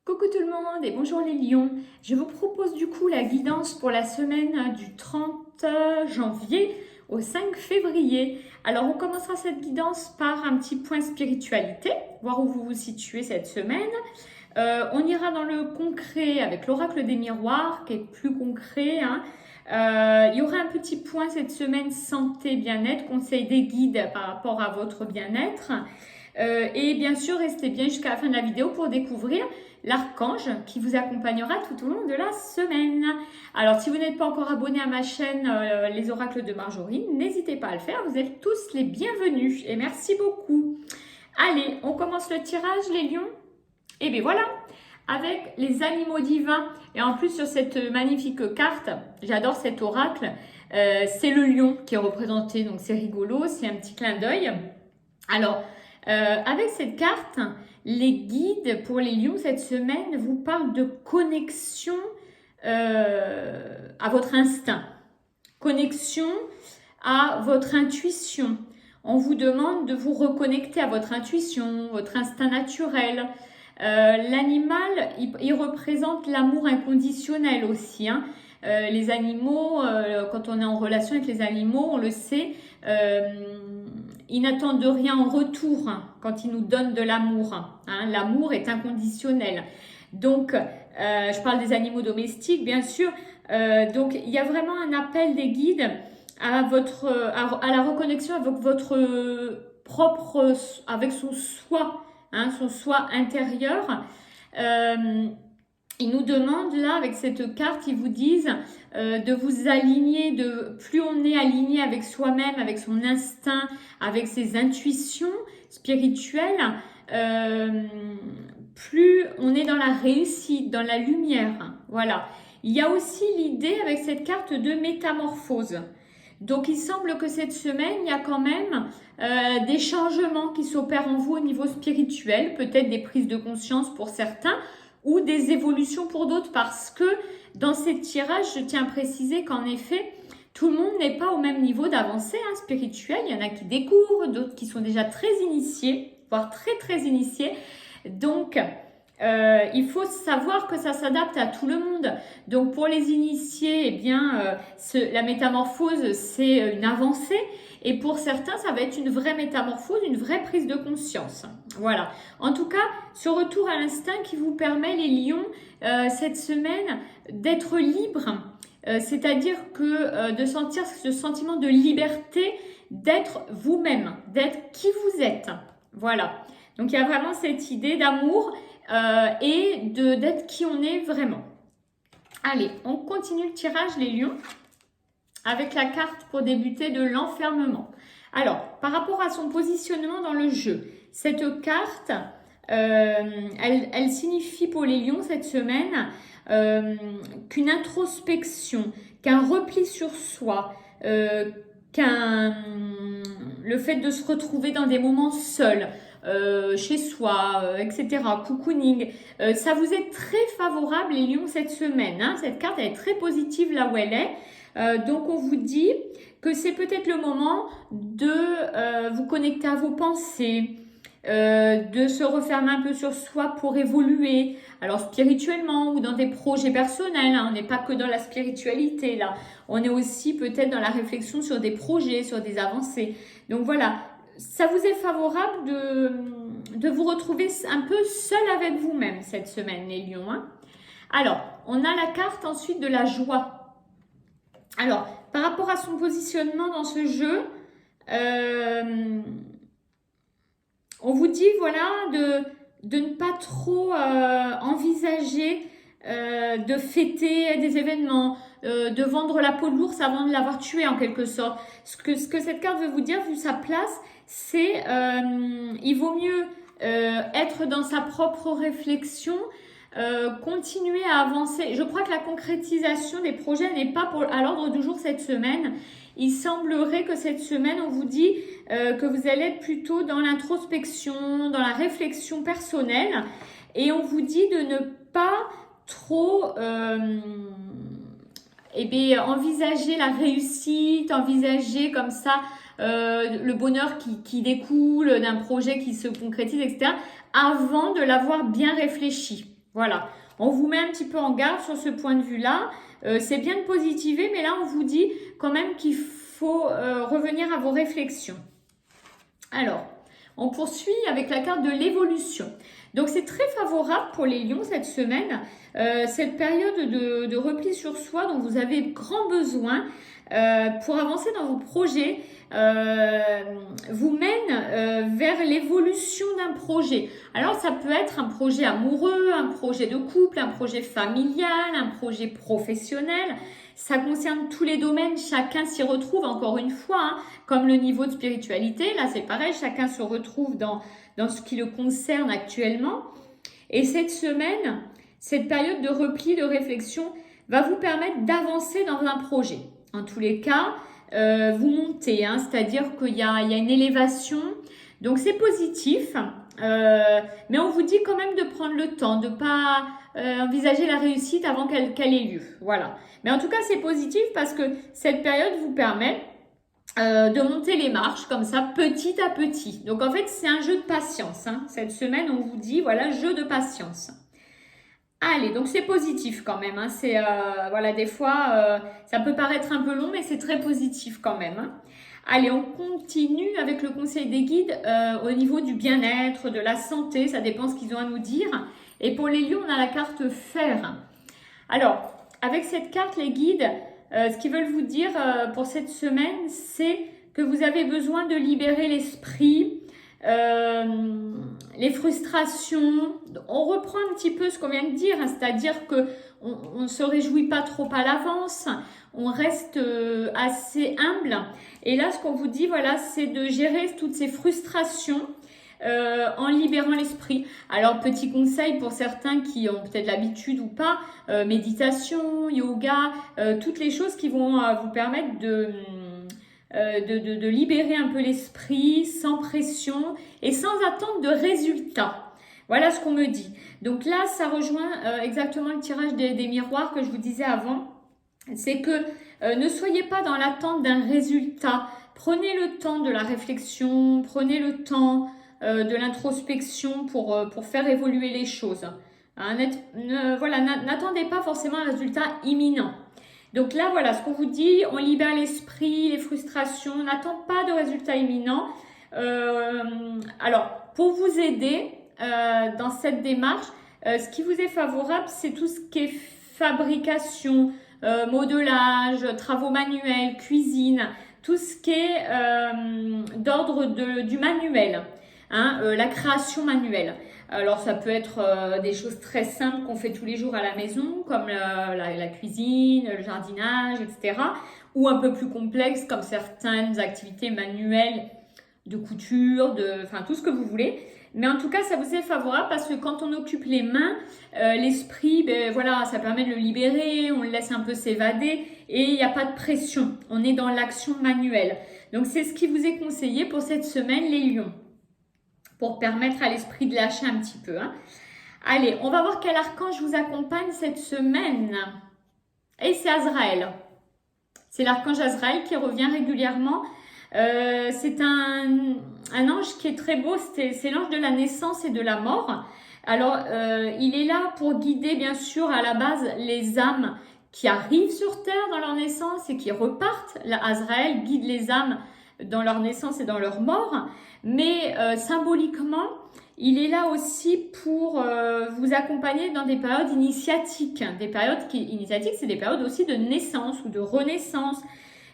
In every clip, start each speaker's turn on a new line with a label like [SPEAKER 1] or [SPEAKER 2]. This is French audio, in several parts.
[SPEAKER 1] Coucou tout le monde et bonjour les lions. Je vous propose du coup la guidance pour la semaine du 30 janvier au 5 février. Alors on commencera cette guidance par un petit point spiritualité, voir où vous vous situez cette semaine. On ira dans le concret avec l'oracle des miroirs qui est plus concret. Il y aura un petit point cette semaine santé, bien-être, conseil des guides par rapport à votre bien-être. Et bien sûr, restez bien jusqu'à la fin de la vidéo pour découvrir l'archange qui vous accompagnera tout au long de la semaine. Alors, si vous n'êtes pas encore abonné à ma chaîne Les Oracles de Marjorie, n'hésitez pas à le faire. Vous êtes tous les bienvenus et merci beaucoup. Allez, on commence le tirage, les lions. Et bien voilà, avec les animaux divins. Et en plus, sur cette magnifique carte, j'adore cet oracle, c'est le lion qui est représenté. Donc, c'est rigolo, c'est un petit clin d'œil. Alors, avec cette carte, les guides pour les lions cette semaine vous parlent de connexion à votre instinct, connexion à votre intuition. On vous demande de vous reconnecter à votre intuition, votre instinct naturel. L'animal, il représente l'amour inconditionnel aussi. Les animaux, quand on est en relation avec les animaux, on le sait, ils n'attendent de rien en retour quand ils nous donnent de l'amour. L'amour est inconditionnel. Donc, je parle des animaux domestiques, bien sûr. Donc, il y a vraiment un appel des guides à la reconnexion avec votre propre, avec son soi, son soi intérieur. Ils nous demandent là, avec cette carte, ils vous disent de vous aligner, plus on est aligné avec soi-même, avec son instinct, avec ses intuitions spirituelles, plus on est dans la réussite, dans la lumière. Voilà. Il y a aussi l'idée avec cette carte de métamorphose. Donc, il semble que cette semaine, il y a quand même des changements qui s'opèrent en vous au niveau spirituel, peut-être des prises de conscience pour certains, ou des évolutions pour d'autres, parce que dans ces tirages, je tiens à préciser qu'en effet, tout le monde n'est pas au même niveau d'avancée spirituel. Il y en a qui découvrent, d'autres qui sont déjà très initiés, voire très très initiés. Donc, il faut savoir que ça s'adapte à tout le monde. Donc, pour les initiés, eh bien, la métamorphose, c'est une avancée. Et pour certains, ça va être une vraie métamorphose, une vraie prise de conscience. Voilà. En tout cas, ce retour à l'instinct qui vous permet, les lions, cette semaine, d'être libre. C'est-à-dire que de sentir ce sentiment de liberté, d'être vous-même, d'être qui vous êtes. Voilà. Donc, il y a vraiment cette idée d'amour et d'être qui on est vraiment. Allez, on continue le tirage, les lions, avec la carte pour débuter de l'enfermement. Alors, par rapport à son positionnement dans le jeu, cette carte, elle signifie pour les lions cette semaine qu'une introspection, qu'un repli sur soi, le fait de se retrouver dans des moments seuls, chez soi, etc. Cocooning. Ça vous est très favorable, les lions, cette semaine. Cette carte, elle est très positive là où elle est. Donc, on vous dit que c'est peut-être le moment de vous connecter à vos pensées, de se refermer un peu sur soi pour évoluer, alors spirituellement ou dans des projets personnels. On n'est pas que dans la spiritualité là, on est aussi peut-être dans la réflexion sur des projets, sur des avancées. Donc voilà, ça vous est favorable de vous retrouver un peu seul avec vous-même cette semaine, les lions. Alors, on a la carte ensuite de la joie. Alors, par rapport à son positionnement dans ce jeu, on vous dit, voilà, de ne pas trop envisager de fêter des événements, de vendre la peau de l'ours avant de l'avoir tué en quelque sorte. Ce que cette carte veut vous dire, vu sa place, c'est il vaut mieux être dans sa propre réflexion, continuer à avancer. Je crois que la concrétisation des projets n'est pas à l'ordre du jour cette semaine. Il semblerait que cette semaine, on vous dit que vous allez être plutôt dans l'introspection, dans la réflexion personnelle. Et on vous dit de ne pas trop envisager la réussite, envisager comme ça le bonheur qui découle d'un projet qui se concrétise, etc., avant de l'avoir bien réfléchi. Voilà, on vous met un petit peu en garde sur ce point de vue-là. C'est bien de positiver, mais là, on vous dit quand même qu'il faut revenir à vos réflexions. Alors, on poursuit avec la carte de l'évolution. Donc, c'est très favorable pour les lions cette semaine. Cette période de repli sur soi dont vous avez grand besoin pour avancer dans vos projets vous mène vers l'évolution d'un projet. Alors, ça peut être un projet amoureux, un projet de couple, un projet familial, un projet professionnel. Ça concerne tous les domaines, chacun s'y retrouve encore une fois, hein, comme le niveau de spiritualité. Là, c'est pareil, chacun se retrouve dans ce qui le concerne actuellement. Et cette semaine, cette période de repli, de réflexion, va vous permettre d'avancer dans un projet. En tous les cas, vous montez, hein, c'est-à-dire qu'il y a une élévation. Donc, c'est positif. Mais on vous dit quand même de prendre le temps, de ne pas envisager la réussite avant qu'elle ait lieu. Voilà. Mais en tout cas, c'est positif parce que cette période vous permet de monter les marches comme ça, petit à petit. Donc, en fait, c'est un jeu de patience. Hein. Cette semaine, on vous dit, voilà, jeu de patience. Allez, donc c'est positif quand même. Hein. C'est voilà, des fois, ça peut paraître un peu long, mais c'est très positif quand même. Hein. Allez, on continue avec le conseil des guides au niveau du bien-être, de la santé. Ça dépend ce qu'ils ont à nous dire. Et pour les lions, on a la carte fer. Alors, avec cette carte, les guides, ce qu'ils veulent vous dire pour cette semaine, c'est que vous avez besoin de libérer l'esprit, les frustrations. On reprend un petit peu ce qu'on vient de dire, hein, c'est-à-dire que on ne se réjouit pas trop à l'avance, on reste assez humble. Et là, ce qu'on vous dit, voilà, c'est de gérer toutes ces frustrations en libérant l'esprit. Alors, petit conseil pour certains qui ont peut-être l'habitude ou pas, méditation, yoga, toutes les choses qui vont vous permettre de libérer un peu l'esprit sans pression et sans attente de résultats. Voilà ce qu'on me dit. Donc là, ça rejoint exactement le tirage des miroirs que je vous disais avant. C'est que ne soyez pas dans l'attente d'un résultat. Prenez le temps de la réflexion, prenez le temps de l'introspection pour faire évoluer les choses. Hein, voilà, n'attendez pas forcément un résultat imminent. Donc là, voilà, ce qu'on vous dit, on libère l'esprit, les frustrations, on n'attend pas de résultat imminent. Alors, pour vous aider dans cette démarche, ce qui vous est favorable, c'est tout ce qui est fabrication, modelage, travaux manuels, cuisine, tout ce qui est d'ordre du manuel, hein, la création manuelle. Alors, ça peut être des choses très simples qu'on fait tous les jours à la maison, comme la cuisine, le jardinage, etc. Ou un peu plus complexes, comme certaines activités manuelles de couture, enfin tout ce que vous voulez. Mais en tout cas, ça vous est favorable parce que quand on occupe les mains, l'esprit, ben, voilà, ça permet de le libérer, on le laisse un peu s'évader et il n'y a pas de pression. On est dans l'action manuelle. Donc, c'est ce qui vous est conseillé pour cette semaine, les lions, pour permettre à l'esprit de lâcher un petit peu. Hein. Allez, on va voir quel archange vous accompagne cette semaine. Et c'est Azraël. C'est l'archange Azraël qui revient régulièrement. C'est un ange qui est très beau, c'est l'ange de la naissance et de la mort. Alors, il est là pour guider, bien sûr, à la base, les âmes qui arrivent sur Terre dans leur naissance et qui repartent. Là, Azraël guide les âmes dans leur naissance et dans leur mort. Mais symboliquement, il est là aussi pour vous accompagner dans des périodes initiatiques. Des périodes initiatiques, c'est des périodes aussi de naissance ou de renaissance.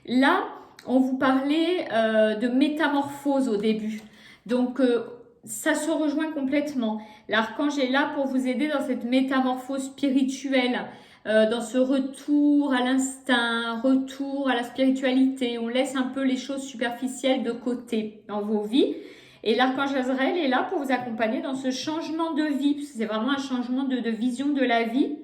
[SPEAKER 1] Là, on vous parlait de métamorphose au début. Donc, ça se rejoint complètement. L'archange est là pour vous aider dans cette métamorphose spirituelle, dans ce retour à l'instinct, retour à la spiritualité. On laisse un peu les choses superficielles de côté dans vos vies. Et l'archange Azraël est là pour vous accompagner dans ce changement de vie, parce que c'est vraiment un changement de vision de la vie.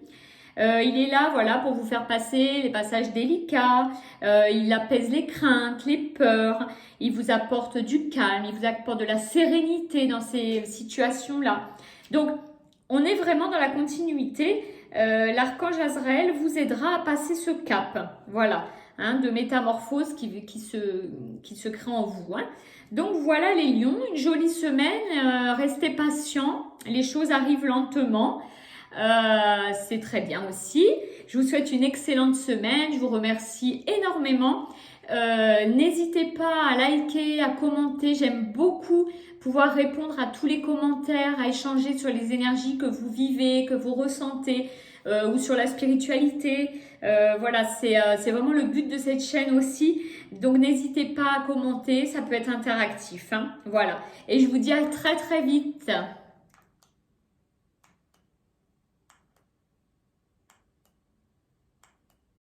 [SPEAKER 1] Il est là, voilà, pour vous faire passer les passages délicats. Il apaise les craintes, les peurs. Il vous apporte du calme. Il vous apporte de la sérénité dans ces situations-là. Donc, on est vraiment dans la continuité. L'archange Azraël vous aidera à passer ce cap, voilà, hein, de métamorphose qui se crée en vous. Hein. Donc, voilà les lions, une jolie semaine. Restez patients. Les choses arrivent lentement. C'est très bien aussi. Je vous souhaite une excellente semaine. Je vous remercie énormément. N'hésitez pas à liker, à commenter. J'aime beaucoup pouvoir répondre à tous les commentaires, à échanger sur les énergies que vous vivez, que vous ressentez, ou sur la spiritualité. Voilà, c'est vraiment le but de cette chaîne aussi. Donc n'hésitez pas à commenter, ça peut être interactif, hein. Voilà. Et je vous dis à très très vite.